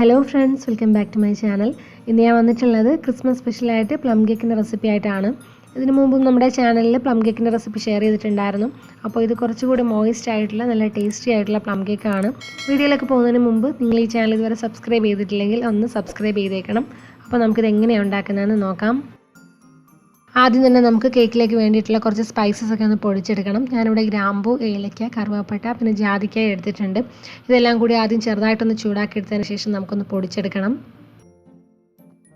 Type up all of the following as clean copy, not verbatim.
Hello friends, welcome back to my channel. ഇന്ന് ഞാൻ വന്നിട്ടുള്ളത് ക്രിസ്മസ് സ്പെഷ്യലായിട്ട് പ്ലം കേക്കിൻ്റെ റെസിപ്പി ആയിട്ടാണ്. ഇതിനു മുമ്പും നമ്മുടെ ചാനലിൽ പ്ലം കേക്കിൻ്റെ റെസിപ്പി ഷെയർ ചെയ്തിട്ടുണ്ടായിരുന്നു. അപ്പോൾ ഇത് കുറച്ചുകൂടി മോയിസ്റ്റ് ആയിട്ടുള്ള നല്ല ടേസ്റ്റി ആയിട്ടുള്ള പ്ലം കേക്കാണ്. വീഡിയോയിലേക്ക് പോകുന്നതിന് മുമ്പ് നിങ്ങൾ ഈ ചാനൽ ഇതുവരെ സബ്സ്ക്രൈബ് ചെയ്തിട്ടില്ലെങ്കിൽ ഒന്ന് സബ്സ്ക്രൈബ് ചെയ്തേക്കണം. അപ്പോൾ നമുക്കിത് എങ്ങനെയാണ് ഉണ്ടാക്കുന്നതെന്ന് നോക്കാം. ആദ്യം തന്നെ നമുക്ക് കേക്കിലേക്ക് വേണ്ടിയിട്ടുള്ള കുറച്ച് സ്പൈസസ് ഒക്കെ ഒന്ന് പൊടിച്ചെടുക്കണം. ഞാനിവിടെ ഗ്രാമ്പൂ, ഏലക്ക, കറുവാപ്പട്ട, പിന്നെ ജാതിക്കായ എടുത്തിട്ടുണ്ട്. ഇതെല്ലാം കൂടി ആദ്യം ചെറുതായിട്ടൊന്ന് ചൂടാക്കി എടുത്തതിന് ശേഷം നമുക്കൊന്ന് പൊടിച്ചെടുക്കണം.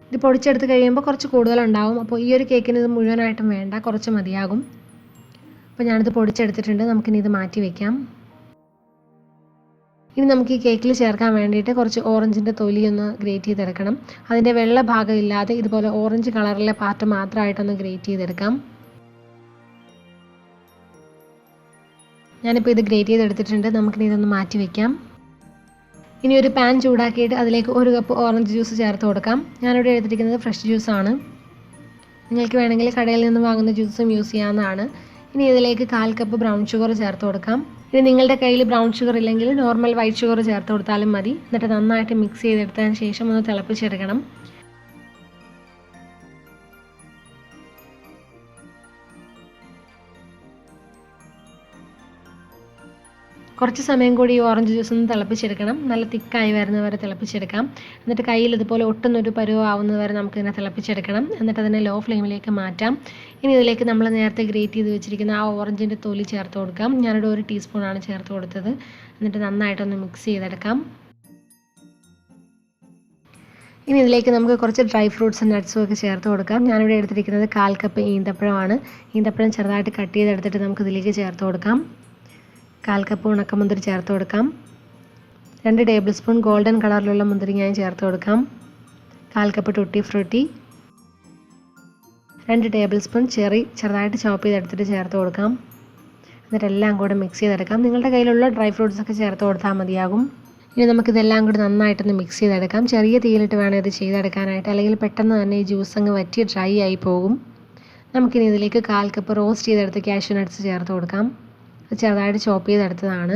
ഇത് പൊടിച്ചെടുത്ത് കഴിയുമ്പോൾ കുറച്ച് കൂടുതലുണ്ടാവും. അപ്പോൾ ഈ ഒരു കേക്കിന് ഇത് മുഴുവനായിട്ടും വേണ്ട, കുറച്ച് മതിയാകും. അപ്പോൾ ഞാനിത് പൊടിച്ചെടുത്തിട്ടുണ്ട്. നമുക്കിനി ഇത് മാറ്റി വയ്ക്കാം. ഇനി നമുക്ക് ഈ കേക്കിൽ ചേർക്കാൻ വേണ്ടിയിട്ട് കുറച്ച് ഓറഞ്ചിൻ്റെ തൊലി ഒന്ന് ഗ്രേറ്റ് ചെയ്തെടുക്കണം. അതിൻ്റെ വെള്ള ഭാഗം ഇല്ലാതെ ഇതുപോലെ ഓറഞ്ച് കളറിലെ പാർട്ട് മാത്രമായിട്ടൊന്ന് ഗ്രേറ്റ് ചെയ്തെടുക്കാം. ഞാനിപ്പോൾ ഇത് ഗ്രേറ്റ് ചെയ്തെടുത്തിട്ടുണ്ട്. നമുക്കിനി ഇതൊന്ന് മാറ്റി വയ്ക്കാം. ഇനി ഒരു പാൻ ചൂടാക്കിയിട്ട് അതിലേക്ക് 1 കപ്പ് ഓറഞ്ച് ജ്യൂസ് ചേർത്ത് കൊടുക്കാം. ഞാനിവിടെ എടുത്തിരിക്കുന്നത് ഫ്രഷ് ജ്യൂസാണ്. നിങ്ങൾക്ക് വേണമെങ്കിൽ കടയിൽ നിന്ന് വാങ്ങുന്ന ജ്യൂസും യൂസ് ചെയ്യാവുന്നതാണ്. ഇനി ഇതിലേക്ക് 1/4 കപ്പ് ബ്രൗൺ ഷുഗർ ചേർത്ത് കൊടുക്കാം. ഇനി നിങ്ങളുടെ കയ്യിൽ ബ്രൗൺ ഷുഗർ ഇല്ലെങ്കിൽ നോർമൽ വൈറ്റ് ഷുഗർ ചേർത്ത് കൊടുത്താലും മതി. എന്നിട്ട് നന്നായിട്ട് മിക്സ് ചെയ്തെടുത്തതിന് ശേഷം ഒന്ന് തിളപ്പിച്ചെടുക്കണം. കുറച്ച് സമയം കൂടി ഈ ഓറഞ്ച് ജ്യൂസ് ഒന്ന് തിളപ്പിച്ചെടുക്കണം. നല്ല തിക്കായി വരുന്നവരെ തിളപ്പിച്ചെടുക്കാം. എന്നിട്ട് കയ്യിൽ ഇതുപോലെ ഒട്ടുന്നൊരു പരുവാവുന്നവരെ നമുക്കിതിനെ തിളപ്പിച്ചെടുക്കണം. എന്നിട്ട് അതിനെ ലോ ഫ്ലെയിമിലേക്ക് മാറ്റാം. ഇനി ഇതിലേക്ക് നമ്മൾ നേരത്തെ ഗ്രേറ്റ് ചെയ്ത് വെച്ചിരിക്കുന്ന ആ ഓറഞ്ചിൻ്റെ തൊലി ചേർത്ത് കൊടുക്കാം. ഞാനിവിടെ 1 ടീസ്പൂണാണ് ചേർത്ത് കൊടുത്തത്. എന്നിട്ട് നന്നായിട്ടൊന്ന് മിക്സ് ചെയ്തെടുക്കാം. ഇനി ഇതിലേക്ക് നമുക്ക് കുറച്ച് ഡ്രൈ ഫ്രൂട്ട്സും നട്ട്സും ഒക്കെ ചേർത്ത് കൊടുക്കാം. ഞാനിവിടെ എടുത്തിരിക്കുന്നത് 1/4 കപ്പ് ഈന്തപ്പഴമാണ്. ഈന്തപ്പഴം ചെറുതായിട്ട് കട്ട് ചെയ്തെടുത്തിട്ട് നമുക്ക് ഇതിലേക്ക് ചേർത്ത് കൊടുക്കാം. 1/4 കപ്പ് ഉണക്കമുന്തിരി ചേർത്ത് കൊടുക്കാം. 2 ടേബിൾ സ്പൂൺ ഗോൾഡൻ കളറിലുള്ള മുന്തിരിങ്ങയും ചേർത്ത് കൊടുക്കാം. 1/4 cup tutti Frooti, 2 table spoon cherry ചെറുതായിട്ട് ചോപ്പ് ചെയ്തെടുത്തിട്ട് ചേർത്ത് കൊടുക്കാം. എന്നിട്ട് എല്ലാം കൂടെ മിക്സ് ചെയ്തെടുക്കാം. നിങ്ങളുടെ കയ്യിലുള്ള ഡ്രൈ ഫ്രൂട്ട്സ് ഒക്കെ ചേർത്ത് കൊടുത്താൽ മതിയാകും. ഇനി നമുക്കിതെല്ലാം കൂടി നന്നായിട്ടൊന്ന് മിക്സ് ചെയ്തെടുക്കാം. ചെറിയ തീയിലിട്ട് വേണം ഇത് ചെയ്തെടുക്കാനായിട്ട്, അല്ലെങ്കിൽ പെട്ടെന്ന് തന്നെ ഈ ജ്യൂസ് അങ്ങ് വറ്റി ഡ്രൈ ആയി പോകും. നമുക്കിനി ഇതിലേക്ക് 1/4 കപ്പ് റോസ്റ്റ് ചെയ്തെടുത്ത് കാഷ്യൂ നട്ട്സ് ചേർത്ത് കൊടുക്കാം. ചെറുതായിട്ട് ചോപ്പ് ചെയ്തെടുത്തതാണ്.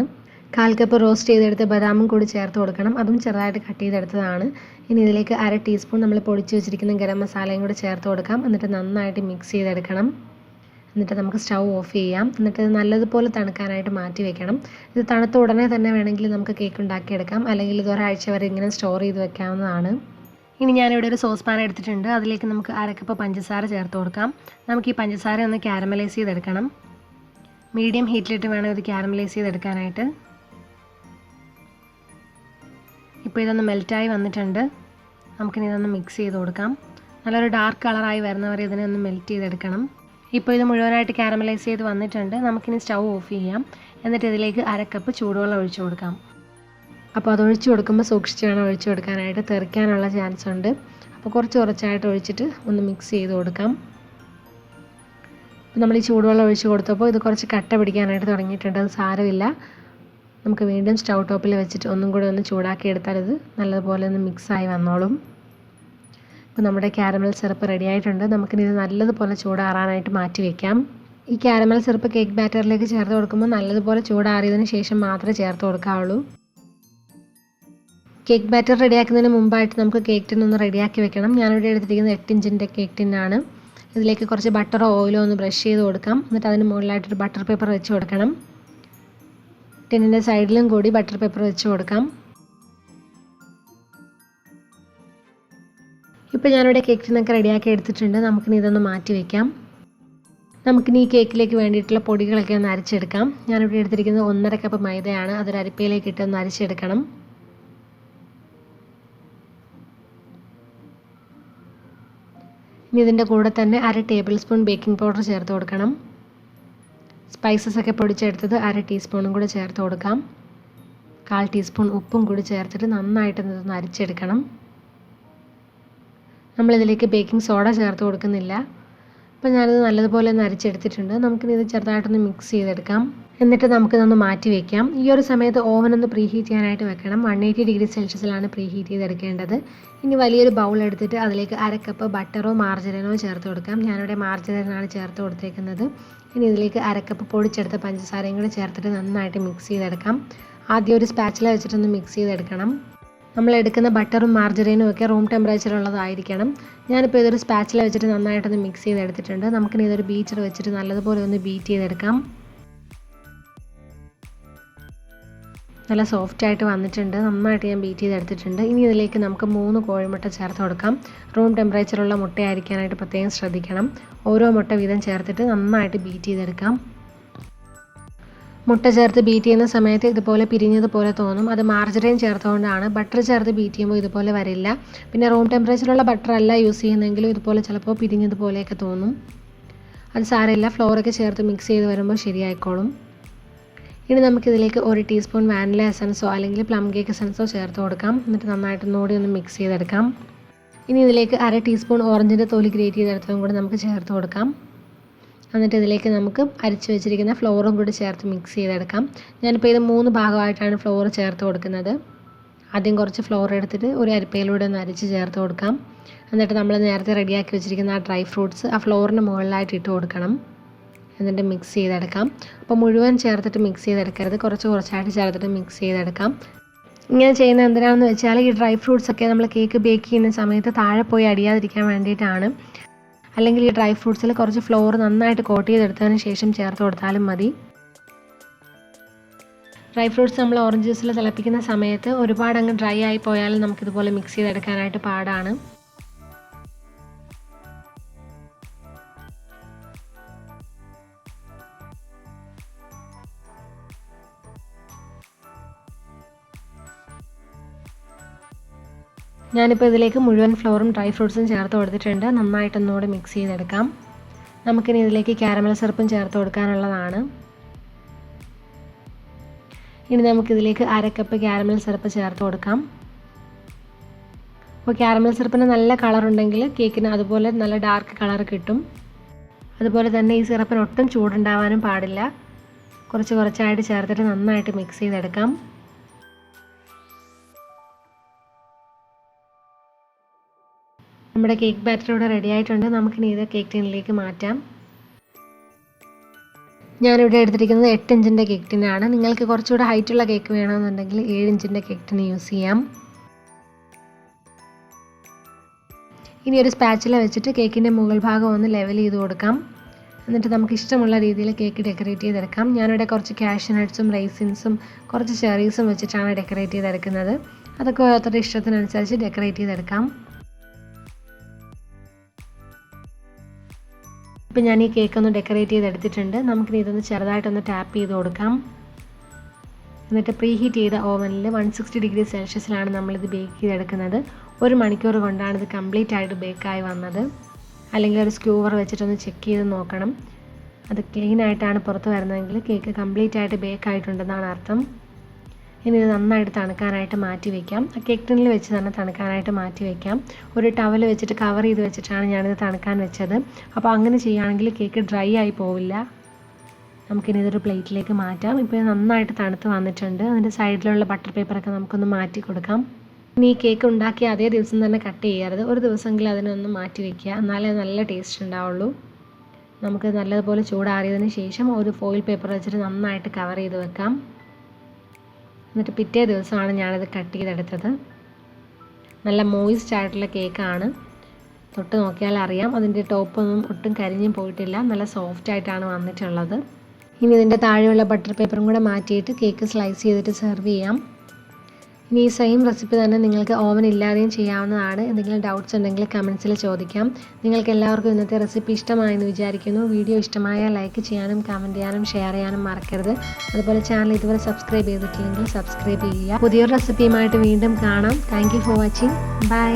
1/4 കപ്പ് റോസ്റ്റ് ചെയ്തെടുത്ത് ബദാമും കൂടി ചേർത്ത് കൊടുക്കണം. അതും ചെറുതായിട്ട് കട്ട് ചെയ്തെടുത്തതാണ്. ഇനി ഇതിലേക്ക് 1/2 ടീസ്പൂൺ നമ്മൾ പൊടിച്ച് വെച്ചിരിക്കുന്ന ഗരം മസാലയും കൂടി ചേർത്ത് കൊടുക്കാം. എന്നിട്ട് നന്നായിട്ട് മിക്സ് ചെയ്തെടുക്കണം. എന്നിട്ട് നമുക്ക് സ്റ്റൗ ഓഫ് ചെയ്യാം. എന്നിട്ട് ഇത് നല്ലതുപോലെ തണുക്കാനായിട്ട് മാറ്റി വെക്കണം. ഇത് തണുത്ത ഉടനെ തന്നെ വേണമെങ്കിൽ നമുക്ക് കേക്ക് ഉണ്ടാക്കിയെടുക്കാം, അല്ലെങ്കിൽ ഇത് ഒരാഴ്ച വരെ ഇങ്ങനെ സ്റ്റോർ ചെയ്ത് വെക്കാവുന്നതാണ്. ഇനി ഞാനിവിടെ ഒരു സോസ് പാൻ എടുത്തിട്ടുണ്ട്. അതിലേക്ക് നമുക്ക് 1/2 കപ്പ് പഞ്ചസാര ചേർത്ത് കൊടുക്കാം. നമുക്ക് ഈ പഞ്ചസാര ഒന്ന് കാരമലൈസ് ചെയ്തെടുക്കണം. മീഡിയം ഹീറ്റിലിട്ട് വേണം ഇത് കാരമലൈസ് ചെയ്തെടുക്കാനായിട്ട്. ഇപ്പോൾ ഇതൊന്ന് മെൽറ്റായി വന്നിട്ടുണ്ട്. നമുക്കിനി ഇതൊന്ന് മിക്സ് ചെയ്ത് കൊടുക്കാം. നല്ലൊരു ഡാർക്ക് കളറായി വരുന്നവരെ ഇതിനെ ഒന്ന് മെൽറ്റ് ചെയ്തെടുക്കണം. ഇപ്പോൾ ഇത് മുഴുവനായിട്ട് കാരമലൈസ് ചെയ്ത് വന്നിട്ടുണ്ട്. നമുക്കിനി സ്റ്റൗ ഓഫ് ചെയ്യാം. എന്നിട്ട് ഇതിലേക്ക് 1/2 കപ്പ് ചൂടുവെള്ളം ഒഴിച്ചു കൊടുക്കാം. അപ്പോൾ അത് ഒഴിച്ചു കൊടുക്കുമ്പോൾ സൂക്ഷിച്ച് വേണം ഒഴിച്ചു കൊടുക്കാനായിട്ട്, തെറിക്കാനുള്ള ചാൻസ് ഉണ്ട്. അപ്പോൾ കുറച്ചായിട്ട് ഒഴിച്ചിട്ട് ഒന്ന് മിക്സ് ചെയ്ത് കൊടുക്കാം. നമ്മൾ ഈ ചൂടുവെള്ളം ഒഴിച്ച് കൊടുത്തപ്പോൾ ഇത് കുറച്ച് കട്ട പിടിക്കാനായിട്ട് തുടങ്ങിയിട്ടുണ്ട്. അത് സാരമില്ല, നമുക്ക് വീണ്ടും സ്റ്റൗ ടോപ്പിൽ വെച്ചിട്ട് ഒന്നും കൂടി ഒന്ന് ചൂടാക്കി എടുത്താൽ ഇത് നല്ലതുപോലെ ഒന്ന് മിക്സായി വന്നോളും. ഇപ്പോൾ നമ്മുടെ കാരമൽ സിറപ്പ് റെഡി ആയിട്ടുണ്ട്. നമുക്കിനി ഇത് നല്ലതുപോലെ ചൂടാറാനായിട്ട് മാറ്റി വയ്ക്കാം. ഈ കാരമൽ സിറപ്പ് കേക്ക് ബാറ്ററിലേക്ക് ചേർത്ത് കൊടുക്കുമ്പോൾ നല്ലതുപോലെ ചൂടാറിയതിന് ശേഷം മാത്രമേ ചേർത്ത് കൊടുക്കാവുള്ളൂ. കേക്ക് ബാറ്റർ റെഡിയാക്കുന്നതിന് മുമ്പായിട്ട് നമുക്ക് കേക്ക് ടിൻ ഒന്ന് റെഡിയാക്കി വെക്കണം. ഞാനിവിടെ എടുത്തിരിക്കുന്നത് 8 ഇഞ്ചിൻ്റെ കേക്ക് ടിന്നാണ്. ഇതിലേക്ക് കുറച്ച് ബട്ടറോ ഓയിലോ ഒന്ന് ബ്രഷ് ചെയ്ത് കൊടുക്കാം. എന്നിട്ട് അതിന് മുകളിലായിട്ടൊരു ബട്ടർ പേപ്പർ വെച്ച് കൊടുക്കണം. ടിന്നിൻ്റെ സൈഡിലും കൂടി ബട്ടർ പേപ്പർ വെച്ച് കൊടുക്കാം. ഇപ്പോൾ ഞാനിവിടെ കേക്ക് ടിന്നൊക്കെ റെഡിയാക്കി എടുത്തിട്ടുണ്ട്. നമുക്കിനി ഇതൊന്ന് മാറ്റി വയ്ക്കാം. നമുക്കിനി ഈ കേക്കിലേക്ക് വേണ്ടിയിട്ടുള്ള പൊടികളൊക്കെ ഒന്ന് അരച്ചെടുക്കാം. ഞാനിവിടെ എടുത്തിരിക്കുന്നത് 1/2 കപ്പ് മൈദയാണ്. അതൊരു അരിപ്പയിലേക്ക് ഇട്ട് ഒന്ന് അരച്ചെടുക്കണം. ഇനി ഇതിൻ്റെ കൂടെ തന്നെ 1/2 ടേബിൾ സ്പൂൺ ബേക്കിംഗ് പൗഡർ ചേർത്ത് കൊടുക്കണം. സ്പൈസസ് ഒക്കെ പൊടിച്ചെടുത്തത് 1/2 ടീസ്പൂണും കൂടി ചേർത്ത് കൊടുക്കാം. 1/4 ടീസ്പൂൺ ഉപ്പും കൂടി ചേർത്തിട്ട് നന്നായിട്ട് ഇതൊന്ന് അരിച്ചെടുക്കണം. നമ്മളിതിലേക്ക് ബേക്കിംഗ് സോഡ ചേർത്ത് കൊടുക്കുന്നില്ല. അപ്പോൾ ഞാനിത് നല്ലതുപോലെ ഒന്ന് അരിച്ചെടുത്തിട്ടുണ്ട്. നമുക്കിനി ഇത് ചെറുതായിട്ടൊന്ന് മിക്സ് ചെയ്തെടുക്കാം. എന്നിട്ട് നമുക്കിതൊന്ന് മാറ്റി വയ്ക്കാം. ഈ ഒരു സമയത്ത് ഓവൻ ഒന്ന് പ്രീ ഹീറ്റ് ചെയ്യാനായിട്ട് വെക്കണം. 180 ഡിഗ്രി സെൽഷ്യസിലാണ് പ്രീ ഹീറ്റ് ചെയ്തെടുക്കേണ്ടത്. ഇനി വലിയൊരു ബൗൾ എടുത്തിട്ട് അതിലേക്ക് 1/2 കപ്പ് ബട്ടറോ മാർജറിനോ ചേർത്ത് കൊടുക്കാം. ഞാനിവിടെ മാർജറിനാണ് ചേർത്ത് കൊടുത്തേക്കുന്നത്. ഇനി ഇതിലേക്ക് 1/2 കപ്പ് പൊടിച്ചെടുത്ത പഞ്ചസാരയും കൂടി ചേർത്തിട്ട് നന്നായിട്ട് മിക്സ് ചെയ്തെടുക്കാം. ആദ്യം ഒരു സ്പാച്ചില വെച്ചിട്ടൊന്ന് മിക്സ് ചെയ്തെടുക്കണം. നമ്മൾ എടുക്കുന്ന ബട്ടറും മാർജറീനും ഒക്കെ റൂം ടെമ്പറേച്ചറുള്ളതായിരിക്കണം. ഞാനിപ്പോൾ ഇതൊരു സ്പാച്ചില വെച്ചിട്ട് നന്നായിട്ടൊന്ന് മിക്സ് ചെയ്തെടുത്തിട്ടുണ്ട്. നമുക്കിനി ഇതൊരു ബീറ്റർ വെച്ചിട്ട് നല്ലതുപോലെ ഒന്ന് ബീറ്റ് ചെയ്തെടുക്കാം. നല്ല സോഫ്റ്റായിട്ട് വന്നിട്ടുണ്ട്. നന്നായിട്ട് ഞാൻ ബീറ്റ് ചെയ്തെടുത്തിട്ടുണ്ട്. ഇനി ഇതിലേക്ക് നമുക്ക് 3 കോഴിമുട്ട ചേർത്ത് കൊടുക്കാം. റൂം ടെമ്പറേച്ചറുള്ള മുട്ടയായിരിക്കാനായിട്ട് പ്രത്യേകം ശ്രദ്ധിക്കണം. ഓരോ മുട്ട വീതം ചേർത്തിട്ട് നന്നായിട്ട് ബീറ്റ് ചെയ്തെടുക്കാം. മുട്ട ചേർത്ത് ബീറ്റ് ചെയ്യുന്ന സമയത്ത് ഇതുപോലെ പിരിഞ്ഞതുപോലെ തോന്നും. അത് മാർജറീൻ ചേർത്തുകൊണ്ടാണ്. ബട്ടർ ചേർത്ത് ബീറ്റ് ചെയ്യുമ്പോൾ ഇതുപോലെ വരില്ല. പിന്നെ റൂം ടെമ്പറേച്ചറുള്ള ബട്ടർ അല്ല യൂസ് ചെയ്യുന്നതെങ്കിലും ഇതുപോലെ ചിലപ്പോൾ പിരിഞ്ഞതുപോലെയൊക്കെ തോന്നും. അത് സാരമില്ല, ഫ്ലോറൊക്കെ ചേർത്ത് മിക്സ് ചെയ്ത് വരുമ്പോൾ ശരിയായിക്കോളും. ഇനി നമുക്കിതിലേക്ക് 1 ടീസ്പൂൺ വാനില എസൻസോ അല്ലെങ്കിൽ പ്ലം കേക്ക് എസൻസോ ചേർത്ത് കൊടുക്കാം. എന്നിട്ട് നന്നായിട്ട് ഒന്നുകൂടി ഒന്ന് മിക്സ് ചെയ്തെടുക്കാം. ഇനി ഇതിലേക്ക് 1/2 ടീസ്പൂൺ ഓറഞ്ചിൻ്റെ തൊലി ഗ്രേറ്റ് ചെയ്തെടുത്തതും കൂടി നമുക്ക് ചേർത്ത് കൊടുക്കാം. എന്നിട്ട് ഇതിലേക്ക് നമുക്ക് അരിച്ച് വെച്ചിരിക്കുന്ന ഫ്ലോറും കൂടി ചേർത്ത് മിക്സ് ചെയ്തെടുക്കാം. ഞാനിപ്പോൾ ഇത് 3 ഭാഗമായിട്ടാണ് ഫ്ലോർ ചേർത്ത് കൊടുക്കുന്നത്. ആദ്യം കുറച്ച് ഫ്ലോർ എടുത്തിട്ട് ഒരു അരിപ്പയിലൂടെ ഒന്ന് അരിച്ച് ചേർത്ത് കൊടുക്കാം. എന്നിട്ട് നമ്മൾ നേരത്തെ റെഡിയാക്കി വെച്ചിരിക്കുന്ന ആ ഡ്രൈ ഫ്രൂട്ട്സ് ആ ഫ്ലോറിന് മുകളിലായിട്ട് ഇട്ട് കൊടുക്കണം. എന്നിട്ട് മിക്സ് ചെയ്തെടുക്കാം. അപ്പോൾ മുഴുവൻ ചേർത്തിട്ട് മിക്സ് ചെയ്തെടുക്കരുത്, കുറച്ചായിട്ട് ചേർത്തിട്ട് മിക്സ് ചെയ്തെടുക്കാം. ഇങ്ങനെ ചെയ്യുന്നത് എന്തിനാണെന്ന് വെച്ചാൽ ഈ ഡ്രൈ ഫ്രൂട്ട്സ് ഒക്കെ നമ്മൾ കേക്ക് ബേക്ക് ചെയ്യുന്ന സമയത്ത് താഴെ പോയി അടിയാതിരിക്കാൻ വേണ്ടിയിട്ടാണ്. അല്ലെങ്കിൽ ഈ ഡ്രൈ ഫ്രൂട്ട്സിൽ കുറച്ച് ഫ്ലോർ നന്നായിട്ട് കോട്ട് ചെയ്തെടുത്തതിന് ശേഷം ചേർത്ത് കൊടുത്താലും മതി. ഡ്രൈ ഫ്രൂട്ട്സ് നമ്മൾ ഓറഞ്ച് ജ്യൂസിൽ തിളപ്പിക്കുന്ന സമയത്ത് ഒരുപാട് അങ്ങ് ഡ്രൈ ആയി പോയാലും നമുക്കിതുപോലെ മിക്സ് ചെയ്തെടുക്കാനായിട്ട് പാടാണ്. ഞാനിപ്പോൾ ഇതിലേക്ക് മുഴുവൻ ഫ്ലോറും ഡ്രൈ ഫ്രൂട്ട്സും ചേർത്ത് കൊടുത്തിട്ടുണ്ട്. നന്നായിട്ടൊന്നുകൂടി മിക്സ് ചെയ്തെടുക്കാം. നമുക്കിനി ഇതിലേക്ക് കാരമൽ സിറപ്പും ചേർത്ത് കൊടുക്കാനുള്ളതാണ്. ഇനി നമുക്കിതിലേക്ക് 1/2 കപ്പ് കാരമൽ സിറപ്പ് ചേർത്ത് കൊടുക്കാം. അപ്പോൾ കാരമൽ സിറപ്പിന് നല്ല കളറുണ്ടെങ്കിൽ കേക്കിന് അതുപോലെ നല്ല ഡാർക്ക് കളർ കിട്ടും. അതുപോലെ തന്നെ ഈ സിറപ്പിന് ഒട്ടും ചൂടുണ്ടാവാനും പാടില്ല. കുറച്ചായിട്ട് ചേർത്തിട്ട് നന്നായിട്ട് മിക്സ് ചെയ്തെടുക്കാം. നമ്മുടെ കേക്ക് ബാറ്റർ ഇവിടെ റെഡി ആയിട്ടുണ്ട്. നമുക്കിനി ഇത് കേക്ക് ടിന്നിലേക്ക് മാറ്റാം. ഞാനിവിടെ എടുത്തിരിക്കുന്നത് 8 ഇഞ്ചിൻ്റെ കേക്ക് ടിന്നാണ്. നിങ്ങൾക്ക് കുറച്ചുകൂടെ ഹൈറ്റുള്ള കേക്ക് വേണമെന്നുണ്ടെങ്കിൽ 7 ഇഞ്ചിൻ്റെ കേക്ക് ടിന്ന് യൂസ് ചെയ്യാം. ഇനി ഒരു സ്പാച്ചില വെച്ചിട്ട് കേക്കിൻ്റെ മുകൾ ഭാഗം ഒന്ന് ലെവൽ ചെയ്ത് കൊടുക്കാം. എന്നിട്ട് നമുക്ക് ഇഷ്ടമുള്ള രീതിയിൽ കേക്ക് ഡെക്കറേറ്റ് ചെയ്തെടുക്കാം. ഞാനിവിടെ കുറച്ച് കാഷ്യൂ നട്ട്സും റൈസിൻസും കുറച്ച് ചെറീസും വെച്ചിട്ടാണ് ഡെക്കറേറ്റ് ചെയ്തെടുക്കുന്നത്. അതൊക്കെ ഓരോരുത്തരുടെ ഇഷ്ടത്തിനനുസരിച്ച് ഡെക്കറേറ്റ് ചെയ്തെടുക്കാം. ഇപ്പോൾ ഞാൻ ഈ കേക്ക് ഒന്ന് ഡെക്കറേറ്റ് ചെയ്തെടുത്തിട്ടുണ്ട്. നമുക്കിനി ഇതൊന്ന് ചെറുതായിട്ടൊന്ന് ടാപ്പ് ചെയ്ത് കൊടുക്കാം. എന്നിട്ട് പ്രീ ഹീറ്റ് ചെയ്ത ഓവനിൽ 160 ഡിഗ്രി സെൽഷ്യസിലാണ് നമ്മളിത് ബേക്ക് ചെയ്തെടുക്കുന്നത്. 1 മണിക്കൂർ കൊണ്ടാണ് ഇത് കംപ്ലീറ്റ് ആയിട്ട് ബേക്കായി വന്നത്. അല്ലെങ്കിൽ ഒരു സ്ക്യൂവർ വെച്ചിട്ടൊന്ന് ചെക്ക് ചെയ്ത് നോക്കണം. അത് ക്ലീൻ ആയിട്ടാണ് പുറത്ത് വരുന്നതെങ്കിൽ കേക്ക് കംപ്ലീറ്റ് ആയിട്ട് ബേക്ക് ആയിട്ടുണ്ടെന്നാണ് അർത്ഥം. ഇനി ഇത് നന്നായിട്ട് തണുക്കാനായിട്ട് മാറ്റി വയ്ക്കാം. കേക്ക് ടിന്നിൽ വെച്ച് തന്നെ തണുക്കാനായിട്ട് മാറ്റി വയ്ക്കാം. ഒരു ടവൽ വെച്ചിട്ട് കവർ ചെയ്ത് വെച്ചിട്ടാണ് ഞാനിത് തണുക്കാൻ വെച്ചത്. അപ്പോൾ അങ്ങനെ ചെയ്യുകയാണെങ്കിൽ കേക്ക് ഡ്രൈ ആയി പോവില്ല. നമുക്കിനി ഇതൊരു പ്ലേറ്റിലേക്ക് മാറ്റാം. ഇപ്പോൾ നന്നായിട്ട് തണുത്ത് വന്നിട്ടുണ്ട്. അതിൻ്റെ സൈഡിലുള്ള ബട്ടർ പേപ്പറൊക്കെ നമുക്കൊന്ന് മാറ്റി കൊടുക്കാം. ഇനി ഈ കേക്ക് ഉണ്ടാക്കിയ അതേ ദിവസം തന്നെ കട്ട് ചെയ്യരുത്. ഒരു ദിവസമെങ്കിലും അതിനൊന്ന് മാറ്റി വയ്ക്കുക, എന്നാലേ നല്ല ടേസ്റ്റ് ഉണ്ടാവുള്ളൂ. നമുക്ക് നല്ലതുപോലെ ചൂടാറിയതിന് ശേഷം ഒരു ഫോയിൽ പേപ്പർ വെച്ചിട്ട് നന്നായിട്ട് കവർ ചെയ്ത് വെക്കാം. എന്നിട്ട് പിറ്റേ ദിവസമാണ് ഞാനിത് കട്ട് ചെയ്തെടുത്തത്. നല്ല മോയിസ്റ്റ് ആയിട്ടുള്ള കേക്കാണ്. തൊട്ട് നോക്കിയാൽ അറിയാം, അതിൻ്റെ ടോപ്പൊന്നും ഒട്ടും കരിഞ്ഞും പോയിട്ടില്ല. നല്ല സോഫ്റ്റ് ആയിട്ടാണ് വന്നിട്ടുള്ളത്. ഇനി ഇതിൻ്റെ താഴെയുള്ള ബട്ടർ പേപ്പറും കൂടെ മാറ്റിയിട്ട് കേക്ക് സ്ലൈസ് ചെയ്തിട്ട് സെർവ് ചെയ്യാം. ഇനി ഈ സെയിം റെസിപ്പി തന്നെ നിങ്ങൾക്ക് ഓവൻ ഇല്ലാതെയും ചെയ്യാവുന്നതാണ്. എന്തെങ്കിലും ഡൗട്ട്സ് ഉണ്ടെങ്കിൽ കമൻസിൽ ചോദിക്കാം. നിങ്ങൾക്ക് എല്ലാവർക്കും ഇന്നത്തെ റെസിപ്പി ഇഷ്ടമായെന്ന് വിചാരിക്കുന്നു. വീഡിയോ ഇഷ്ടമായാൽ ലൈക്ക് ചെയ്യാനും കമൻറ്റ് ചെയ്യാനും ഷെയർ ചെയ്യാനും മറക്കരുത്. അതുപോലെ ചാനൽ ഇതുവരെ സബ്സ്ക്രൈബ് ചെയ്തിട്ടില്ലെങ്കിൽ സബ്സ്ക്രൈബ് ചെയ്യുക. പുതിയൊരു റെസിപ്പിയുമായിട്ട് വീണ്ടും കാണാം. Thank you for watching. By.